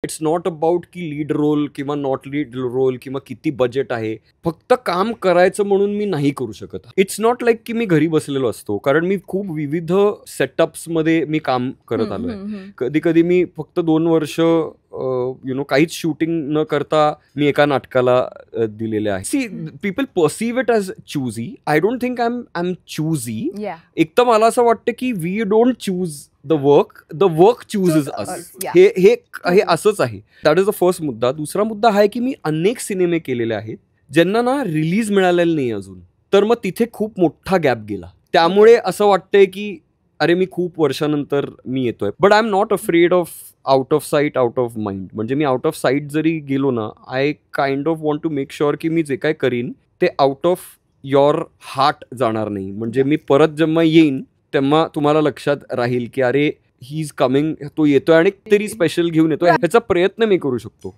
It's not about की lead role किंवा not lead role किंवा किती बजेट आहे. फक्त काम करायचं म्हणून मी नाही करू शकत. इट्स नॉट लाईक की मी घरी बसलेलो असतो, कारण मी खूप विविध सेटअप्समध्ये मी काम करत आलोय. कधी कधी मी फक्त 2 वर्ष काहीच शूटिंग न करता मी एका नाटकाला दिलेले आहे. See, people perceive it as choosy. I don't think I am choosy. एक तर मला असं वाटतं की we don't choose the work chooses us. हे असंच आहे. दॅट इज द फर्स्ट मुद्दा. दुसरा मुद्दा हा आहे की मी अनेक सिनेमे केलेले आहेत ज्यांना ना रिलीज मिळालेलं नाही अजून. तर मग तिथे खूप मोठा गॅप गेला. त्यामुळे असं वाटतंय की अरे मी खूप वर्षानंतर मी येतोय. But I am not afraid of out of sight out of mind. म्हणजे मी आउट ऑफ साईट जरी गेलो ना, I kind of want to make sure की मी जे काय करीन ते आउट ऑफ युअर हार्ट जाणार नाही. म्हणजे मी परत जेव्हा येईन तेव्हा तुम्हाला लक्षात राहील की अरे ही इज कमिंग, तो येतोय आणि तरी स्पेशल घेऊन येतोय. ह्याचा प्रयत्न मी करू शकतो.